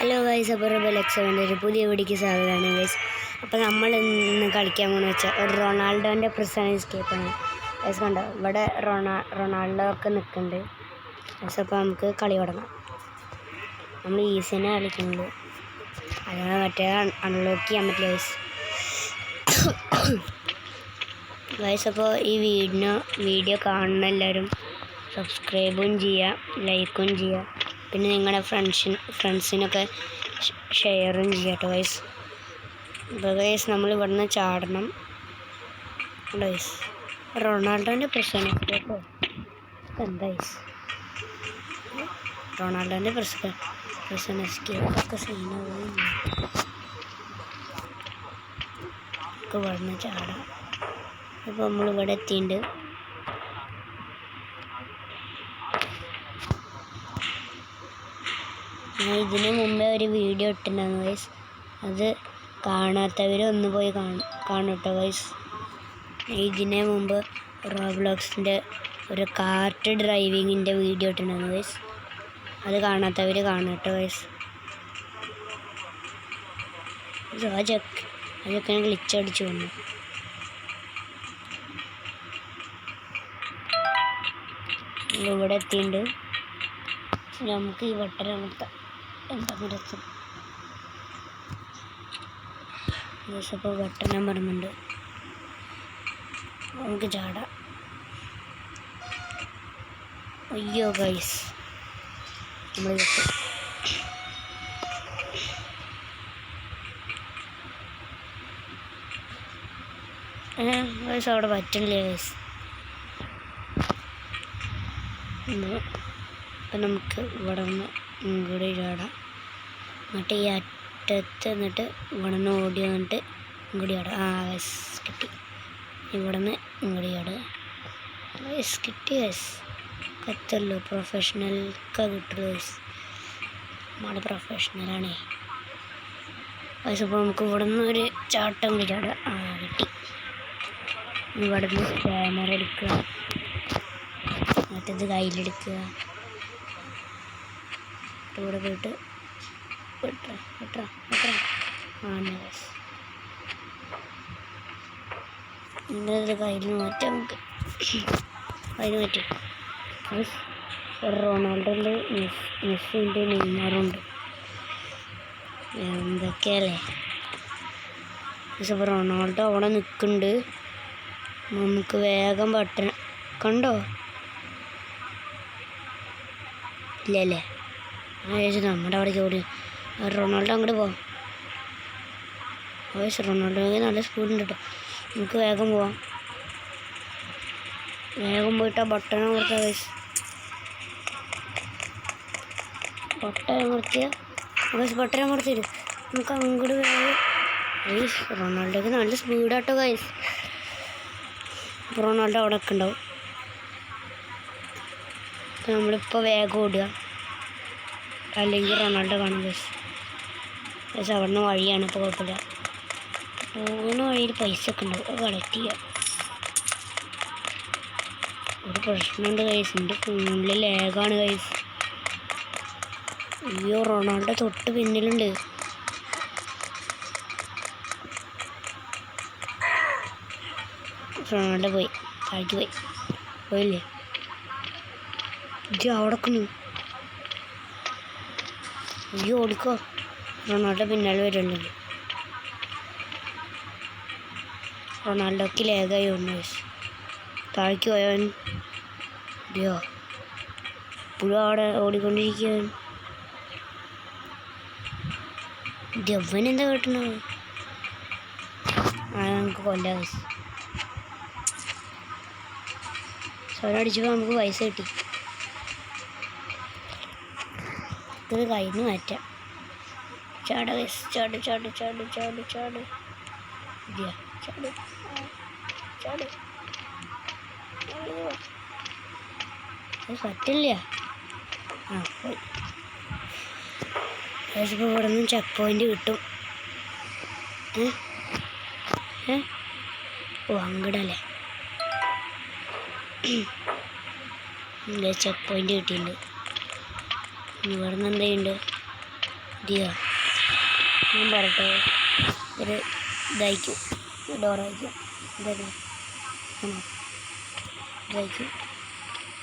Hello guys, അപ്പോൾ rebel ഒരു പുതിയ വീഡിയോക്ക് സ്വാഗതമാണ് ഗൈസ്. അപ്പോൾ നമ്മൾ ഇന്ന് കളിക്കാൻ പോകുന്ന വെച്ചാൽ ഒരു റൊണാൾഡോൻ്റെ പ്രിസൺ എസ്കേപ്പാണ് ഗൈസ്. കണ്ടോ, ഇവിടെ റൊണാൾഡോ ഒക്കെ നിൽക്കുന്നുണ്ട് ഗൈസ്. അപ്പോൾ നമുക്ക് കളി തുടങ്ങാം. നമ്മൾ ഈസിനെ കളിക്കുന്നുണ്ട്, അതാണ് മറ്റേ അൺലോക്ക് ചെയ്യാൻ പറ്റില്ല ഗൈസ്. ഗൈസ്, അപ്പോൾ ഈ വീഡിയോ കാണുന്ന എല്ലാവരും സബ്സ്ക്രൈബും ചെയ്യുക, ലൈക്കും ചെയ്യുക, പിന്നെ നിങ്ങളുടെ ഫ്രണ്ട്സിനൊക്കെ ഷെയറും ചെയ്യട്ടോ ഗൈസ്. അപ്പോൾ ഗൈസ് നമ്മൾ ഇവിടുന്ന് ചാടണം ഗൈസ്. റൊണാൾഡോൻ്റെ പ്രശ്നം കേട്ടോ എന്താ ഗൈസ്, റൊണാൾഡോൻ്റെ പ്രശ്നമൊക്കെ സീനാവും. ഇവിടുന്ന് ചാടാം. ഇപ്പോൾ നമ്മളിവിടെ എത്തിയിട്ടുണ്ട്. ഞാൻ ഇതിന് മുമ്പേ ഒരു വീഡിയോ ഇട്ടിട്ടുണ്ടായിരുന്നു ഗൈസ്, അത് കാണാത്തവരൊന്ന് പോയി കാണട്ടോ ഗൈസ്. ഇതിന് മുമ്പ് റോബ്ലോക്സിൻ്റെ ഒരു കാർട്ട് ഡ്രൈവിങ്ങിൻ്റെ വീഡിയോ ഇട്ടിട്ടുണ്ടായിരുന്നു ഗൈസ്, അത് കാണാത്തവർ കാണട്ടോ ഗൈസ്. അതൊക്കെ ഗ്ലിച്ചടിച്ച് വന്നു. ഇവിടെ എത്തിയിട്ടുണ്ട്. നമുക്ക് ഈ വട്ടരമർത്താം, എന്താ രസം. ഇപ്പോൾ വട്ടനം പറയുന്നുണ്ട്, നമുക്ക് ചാടാം. അയ്യോ ഗൈസ്, നമ്മൾ ഗൈസ് അവിടെ പറ്റില്ല ഗൈസ്. അപ്പം നമുക്ക് ഇവിടെ നിന്ന് ഇങ്ങോട്ട് ചാടാം. എന്നിട്ട് ഈ അറ്റത്ത് എന്നിട്ട് ഇവിടെ നിന്ന് ഓടി വന്നിട്ട് ഇങ്ങോട്ട് ചാടാം. ഗൈസ് കിട്ടി. ഇവിടെ നിന്ന് ഇങ്ങോട്ട് ചാടുക. ഗൈസ് കിട്ടി ഗൈസ്. കത്തല്ലോ, പ്രൊഫഷണൽക്ക് കിട്ടുള്ളൂ ഗൈസ്. നമ്മുടെ പ്രൊഫഷണലാണേ ഗൈസ്. അപ്പോൾ നമുക്ക് ഇവിടെ നിന്ന് ഒരു ചാട്ടം കൂടി ചാടുക. കിട്ടി. ഇവിടെ നിന്ന് ക്യാമറ എടുക്കുക, മറ്റേത് കയ്യിലെടുക്കുക, ഇവിടെ പോയിട്ട് ഇന്നത് കയ്യിൽ മാറ്റാം. നമുക്ക് കയ്യിൽ മാറ്റി. റൊണാൾഡോൻ്റെ മെസ്സിൻ്റെ നെയ്മറുണ്ട്, എന്തൊക്കെയല്ലേ. പക്ഷെ റൊണാൾഡോ അവിടെ നിൽക്കുന്നുണ്ട്. നമുക്ക് വേഗം ബട്ടൺ കണ്ടോ ഇല്ലല്ലേ? നമ്മുടെ അവിടെ ഓടി റൊണാൾഡോ അങ്ങോട്ട് പോവാം. റൊണാൾഡോയ്ക്ക് നല്ല സ്പീഡുണ്ട് കേട്ടോ. നമുക്ക് വേഗം പോവാം. വേഗം പോയിട്ട് ആ ബട്ടൺ അമർത്താം ഗൈസ്. ബട്ടൺ അമർത്തിരും. നമുക്ക് അങ്ങോട്ട് വേഗം ഗൈസ്. റൊണാൾഡോയ്ക്ക് നല്ല സ്പീഡാട്ടോ ഗൈസ്. റൊണാൾഡോ അവിടെ ഒക്കെ ഉണ്ടാവും. നമ്മളിപ്പോൾ വേഗം ഓടുക, അല്ലെങ്കിൽ റൊണാൾഡോ കാണും ഗൈസ്. ഗൈസ് അവിടുന്ന് വഴിയാണ്, ഇപ്പോൾ കുഴപ്പമില്ല. പോകുന്ന വഴിയിൽ പൈസ ഒക്കെ ഉണ്ടാവും, അത് കളക്ട് ചെയ്യുക. ഒരു പ്രശ്നമുണ്ട് ഗൈസ്, എൻ്റെ ഫോണിൽ ലാഗാണ് ഗൈസ്. അയ്യോ, റൊണാൾഡോ തൊട്ട് പിന്നിലുണ്ട്. റൊണാൾഡോ പോയി, താഴ്ത്തി പോയില്ലേ? ഇത് അവിടെ നിൽക്കുന്നു. അയ്യോ ഓടിക്കോ, റൊണാൾഡോ പിന്നാലെ വരുന്നുണ്ട്. റൊണാൾഡോക്ക് ലേഗായി വന്നു. താഴേക്ക് പോയവൻ അയ്യോ ഇപ്പോഴും അവിടെ ഓടിക്കൊണ്ടിരിക്കുകയാണ്. ജവൻ എന്താ കേട്ടണത്? നമുക്ക് കൊല്ലാ. അടിച്ചപ്പോൾ നമുക്ക് പൈസ കിട്ടി. ഇത് കയ്യിൽ നിന്ന് മാറ്റാം. ചാട് ഗൈസ്, ചാട് ചാട് ചാട് ചാട് ചാട് ഇല്ല ചാട് ചാട്. പറ്റില്ല. പോയി. ഇപ്പോൾ ഇവിടെ നിന്ന് ചെക്ക് പോയിൻ്റ് കിട്ടും. അങ്ങടല്ലേ ചെക്ക് പോയിൻ്റ് കിട്ടിയിട്ടുണ്ട്. ഇവിടെ നിന്ന് എന്തെയുണ്ട്? ഞാൻ പറയട്ടെ, ഒരു ഇതായിരിക്കും, ഡോറായിരിക്കും, ഇതായിരിക്കും ഇതായിരിക്കും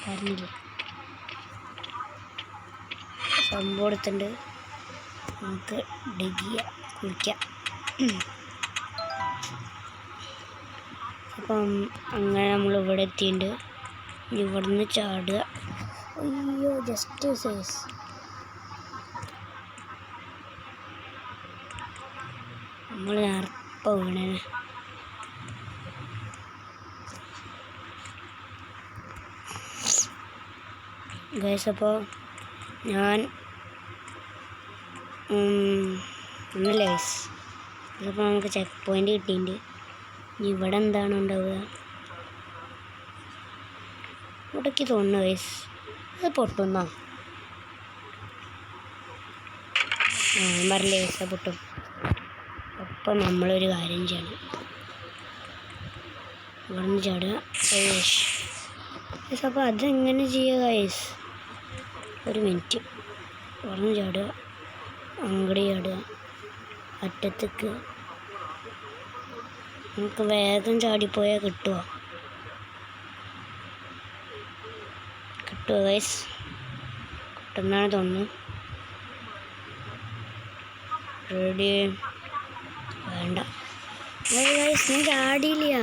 പറഞ്ഞില്ലേ സംഭവം എടുത്തിട്ടുണ്ട്. നമുക്ക് ഡിഗ് ചെയ്യാം, കുളിക്കാം. അപ്പം അങ്ങനെ നമ്മൾ ഇവിടെ എത്തിയിട്ടുണ്ട്. ഇവിടുന്ന് ചാടുക. അയ്യോ, ജസ്റ്റ് സൈസ്. നമ്മൾ നേർപ്പം വീണേ. ഗൈസ്, അപ്പോൾ ഞാൻ ഒന്നല്ലേ ഗൈസ്, അതിപ്പോൾ നമുക്ക് ചെക്ക് പോയിൻ്റ് കിട്ടിയിട്ടുണ്ട്. ഇവിടെ എന്താണ് ഉണ്ടാവുക? ഇവിടേക്ക് തോന്നുന്നു ഗൈസ് അത് പൊട്ടുന്നോ? പറഞ്ഞില്ലേ ഗൈസ്, അത് പൊട്ടും. അപ്പം നമ്മളൊരു കാര്യം ചെയ്യണം, ഇവിടെ നിന്ന് ചാടുക ഗൈസ്. അപ്പോൾ അതെങ്ങനെ ചെയ്യുക ഗൈസ്? ഒരു മിനിറ്റ്. ഇവിടെ നിന്ന് ചാടുക, അങ്ങോട്ട് ചാടുക, അറ്റത്തേക്ക്. നമുക്ക് വേഗം ചാടിപ്പോയാൽ കിട്ടുമോ ഗൈസ്? കിട്ടുന്നാണ് തോന്നുന്നു. റെഡി? വേണ്ട ഗൈസ്, ഞാൻ ചാടിയില്ല.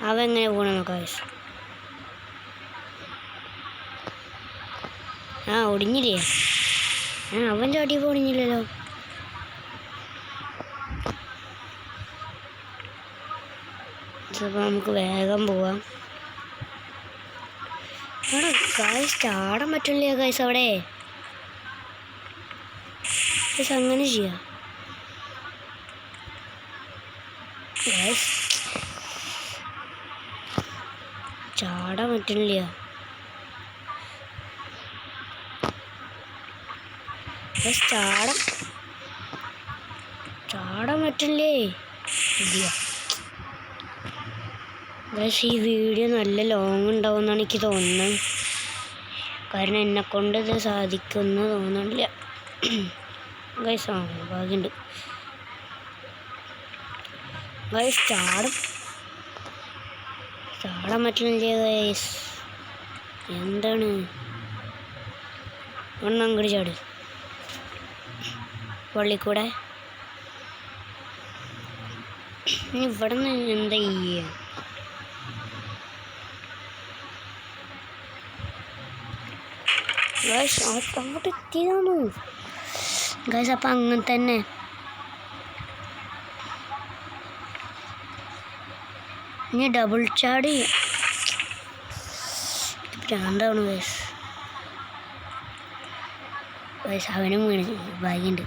അവ എങ്ങനെ പോകണം നോക്കാം ഗൈസ്. ഒടിഞ്ഞില്ലേ? അവൻ ചാടിയപ്പോൾ ഒടിഞ്ഞില്ലല്ലോ. അപ്പോൾ നമുക്ക് വേഗം പോവാം. അവിടെ ഗൈസ് ചാടാൻ പറ്റില്ല ഗൈസ്. അവിടെ ഗൈസ് അങ്ങനെ ചെയ്യാം ഗൈസ്. ചാടാൻ പറ്റില്ല ഗൈസ്. ചാടാൻ പറ്റില്ലേ? ഇല്ല ഗൈസ്, ഈ വീഡിയോ നല്ല ലോങ് ഉണ്ടാവും എന്നാണ് എനിക്ക് തോന്നുന്നത്. കാരണം എന്നെക്കൊണ്ട് ഇത് സാധിക്കുമെന്ന് തോന്നുന്നില്ല ഗൈസ്. ഭാഗ്യമുണ്ട് ഗൈസ്. ചാടാൻ പറ്റുന്നില്ല ഗൈസ്. എന്താണ്? അങ്ങോട്ട് ചാട്, വള്ളിക്കൂടെ. ഇവിടെ നിന്ന് എന്താ ചെയ്യുക ഗൈസ്? അങ്ങോട്ട് എത്തിയതാണോ ഗൈസ്? അപ്പം അങ്ങനെ തന്നെ ഇനി ഡബിൾ ചാടി ഭ്രാന്താണ് ഗൈസ്. ഗൈസ് അവനും വീണ്, ഭാഗ്യമുണ്ട്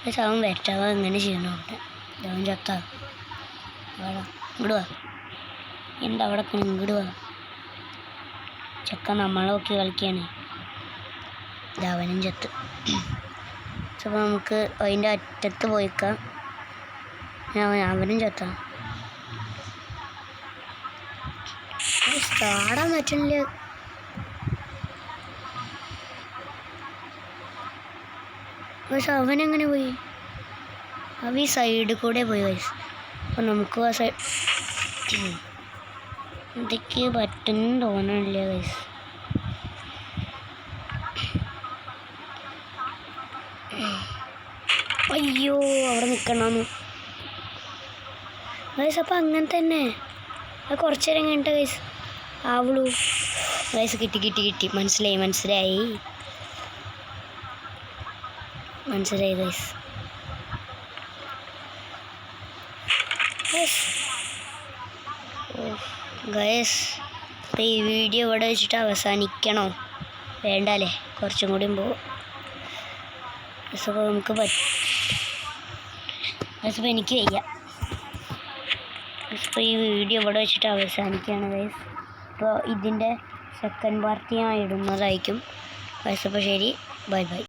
ഗൈസ്. അവൻ വരട്ടാവ എങ്ങനെ ചെയ്യണം? അവിടെ അവൻ ചത്താ. ഇങ്ങോട്ട് വാ. എന്താ അവിടെ ഇങ്ങോട്ട് വാ. ചക്ക നമ്മളെ നോക്കി കളിക്കുകയാണ്. അവനും ചത്ത്. അപ്പോൾ നമുക്ക് അതിൻ്റെ അറ്റത്ത് പോയിക്കാം. അവനും ചത്ത. ചാടാൻ പറ്റില്ല പക്ഷെ അവനെങ്ങനെ പോയി? അവൻ ഈ സൈഡിൽ കൂടെ പോയി ഗൈസ്. അപ്പോൾ നമുക്ക് ആ സൈഡ് ഇതൊക്കെ പറ്റുന്നു തോന്നണില്ല ഗൈസ്. അയ്യോ, അവിടെ നിൽക്കണമെന്ന് ഗൈസ്. അപ്പം അങ്ങനെ തന്നെ അത് കുറച്ച് നേരം കഴിഞ്ഞിട്ട് ഗൈസ് ആവുള്ളൂ ഗൈസ്. കിട്ടി മനസ്സിലായി ഗൈസ്. ഗൈസ്, അപ്പോൾ ഈ വീഡിയോ ഇവിടെ വെച്ചിട്ട് അവസാനിക്കണോ? വേണ്ടല്ലേ, കുറച്ചും കൂടിയും പോകും. അപ്പോൾ നമുക്ക് അപ്പോൾ എനിക്ക് വയ്യ. അപ്പോൾ ഈ വീഡിയോ ഇവിടെ വെച്ചിട്ട് അവസാനിക്കുകയാണ് ഗൈസ്. അപ്പോൾ ഇതിൻ്റെ സെക്കൻഡ് പാർട്ട് ഞാൻ ഇടുന്നതായിരിക്കും ഗൈസ്. അപ്പോൾ ശരി, ബൈ.